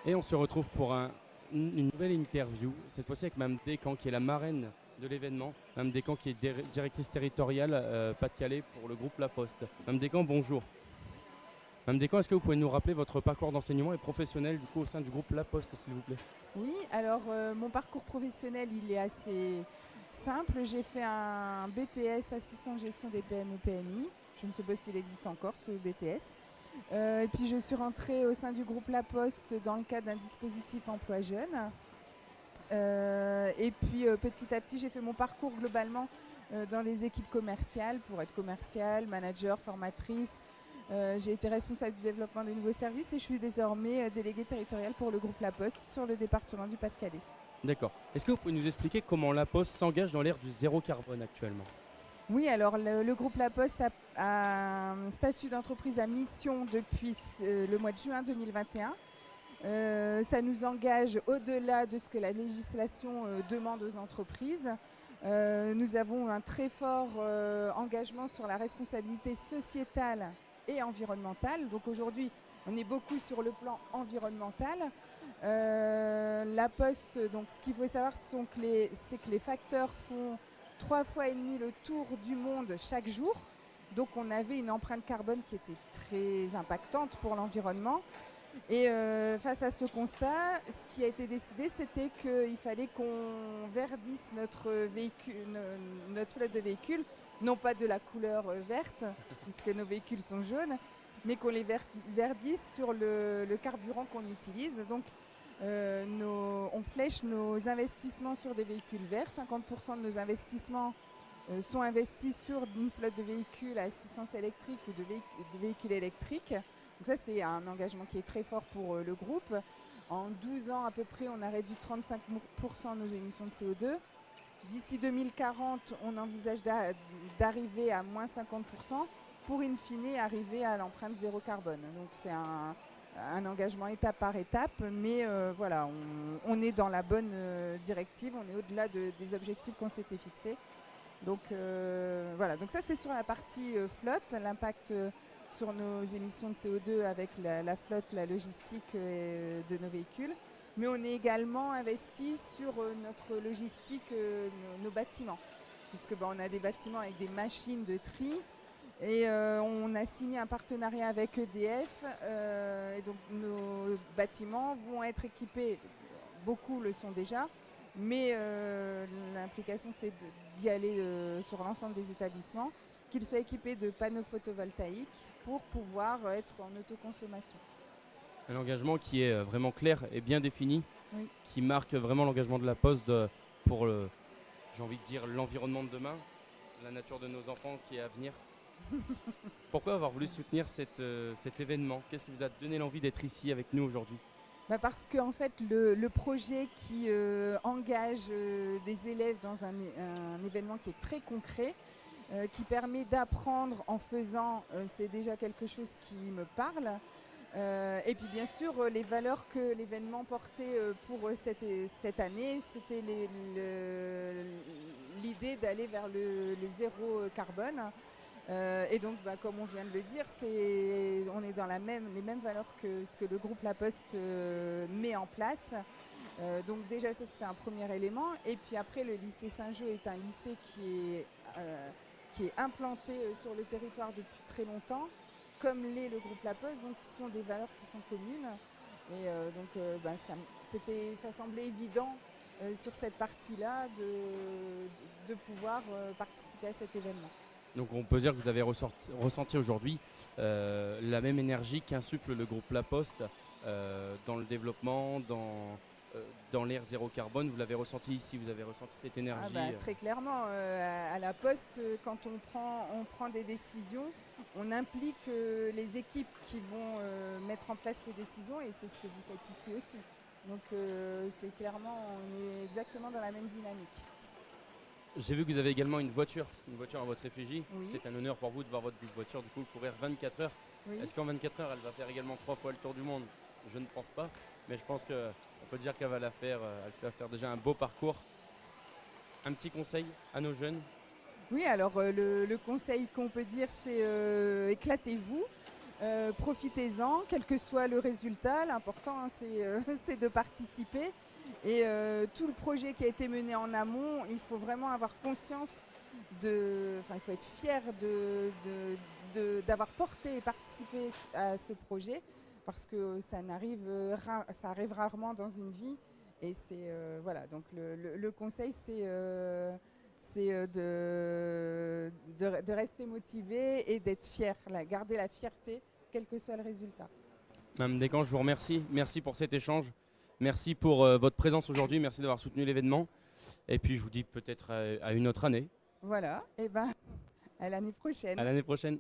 Et on se retrouve pour une nouvelle interview, cette fois-ci avec Mme Descamps, qui est la marraine de l'événement. Mme Descamps, qui est directrice territoriale Pas-de-Calais pour le groupe La Poste. Mme Descamps, bonjour. Mme Descamps, est-ce que vous pouvez nous rappeler votre parcours d'enseignement et professionnel du coup, au sein du groupe La Poste, s'il vous plaît? Oui, alors mon parcours professionnel, il est assez simple. J'ai fait un BTS assistant de gestion des PME-PMI. Je ne sais pas s'il existe encore ce BTS. Et puis je suis rentrée au sein du groupe La Poste dans le cadre d'un dispositif emploi jeune. Et puis petit à petit, j'ai fait mon parcours globalement dans les équipes commerciales pour être commerciale, manager, formatrice. J'ai été responsable du développement des nouveaux services et je suis désormais déléguée territoriale pour le groupe La Poste sur le département du Pas-de-Calais. D'accord. Est-ce que vous pouvez nous expliquer comment La Poste s'engage dans l'ère du zéro carbone actuellement? Oui, alors le groupe La Poste a un statut d'entreprise à mission depuis le mois de juin 2021. Ça nous engage au-delà de ce que la législation demande aux entreprises. Nous avons un très fort engagement sur la responsabilité sociétale et environnementale. Donc aujourd'hui, on est beaucoup sur le plan environnemental. La Poste, donc ce qu'il faut savoir, c'est que les facteurs font 3,5 fois le tour du monde chaque jour. Donc on avait une empreinte carbone qui était très impactante pour l'environnement. Et face à ce constat, ce qui a été décidé, c'était qu'il fallait qu'on verdisse notre flotte de véhicules, non pas de la couleur verte, puisque nos véhicules sont jaunes, mais qu'on les verdisse sur le carburant qu'on utilise. Donc on flèche nos investissements sur des véhicules verts. 50% de nos investissements sont investis sur une flotte de véhicules à assistance électrique ou de véhicules électriques. Donc ça, c'est un engagement qui est très fort pour le groupe. En 12 ans à peu près, on a réduit 35% nos émissions de CO2. D'ici 2040, on envisage d'arriver à moins 50% pour in fine arriver à l'empreinte zéro carbone. Donc c'est un engagement étape par étape, mais voilà, on est dans la bonne directive, on est au-delà des objectifs qu'on s'était fixés. Donc voilà, donc ça c'est sur la partie flotte, l'impact sur nos émissions de CO2 avec la flotte, la logistique de nos véhicules. Mais on est également investi sur notre logistique, nos bâtiments, puisque on a des bâtiments avec des machines de tri. Et on a signé un partenariat avec EDF. Et donc nos bâtiments vont être équipés, beaucoup le sont déjà, mais l'implication c'est d'y aller sur l'ensemble des établissements, qu'ils soient équipés de panneaux photovoltaïques pour pouvoir être en autoconsommation. Un engagement qui est vraiment clair et bien défini, Oui. qui marque vraiment l'engagement de La Poste pour, j'ai envie de dire, l'environnement de demain, la nature de nos enfants qui est à venir. Pourquoi avoir voulu soutenir cet événement? Qu'est-ce qui vous a donné l'envie d'être ici avec nous aujourd'hui? Parce que en fait, le projet qui engage des élèves dans un événement qui est très concret, qui permet d'apprendre en faisant, c'est déjà quelque chose qui me parle. Et puis bien sûr, les valeurs que l'événement portait pour cette année, c'était l'idée d'aller vers le zéro carbone. Et donc, comme on vient de le dire, on est dans les mêmes valeurs que ce que le groupe La Poste met en place. Donc déjà, ça c'était un premier élément. Et puis après, le lycée Saint-Jean est un lycée qui est implanté sur le territoire depuis très longtemps, comme l'est le groupe La Poste. Donc ce sont des valeurs qui sont communes. Et ça semblait évident sur cette partie-là de pouvoir participer à cet événement. Donc on peut dire que vous avez ressenti aujourd'hui la même énergie qu'insuffle le groupe La Poste dans le développement, dans l'ère zéro carbone. Vous l'avez ressenti ici, vous avez ressenti cette énergie? Très clairement, à La Poste, quand on prend des décisions, on implique les équipes qui vont mettre en place ces décisions, et c'est ce que vous faites ici aussi. Donc c'est clairement, on est exactement dans la même dynamique. J'ai vu que vous avez également une voiture à votre effigie. Oui. C'est un honneur pour vous de voir votre voiture du coup courir 24 heures. Oui. Est-ce qu'en 24 heures, elle va faire également 3 fois le tour du monde? Je ne pense pas, mais je pense qu'on peut dire qu'elle va la faire. Elle va faire déjà un beau parcours. Un petit conseil à nos jeunes? Oui, alors le conseil qu'on peut dire, c'est éclatez-vous. Profitez-en, quel que soit le résultat. L'important, hein, c'est de participer. Et tout le projet qui a été mené en amont, il faut vraiment avoir conscience il faut être fier d'avoir porté et participé à ce projet, parce que ça arrive rarement dans une vie. Et voilà, donc le conseil, c'est de rester motivé et d'être fier, garder la fierté, quel que soit le résultat. Madame Descamps, je vous remercie. Merci pour cet échange. Merci pour votre présence aujourd'hui. Merci d'avoir soutenu l'événement. Et puis, je vous dis peut-être à une autre année. Voilà, et à l'année prochaine. À l'année prochaine.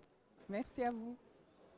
Merci à vous.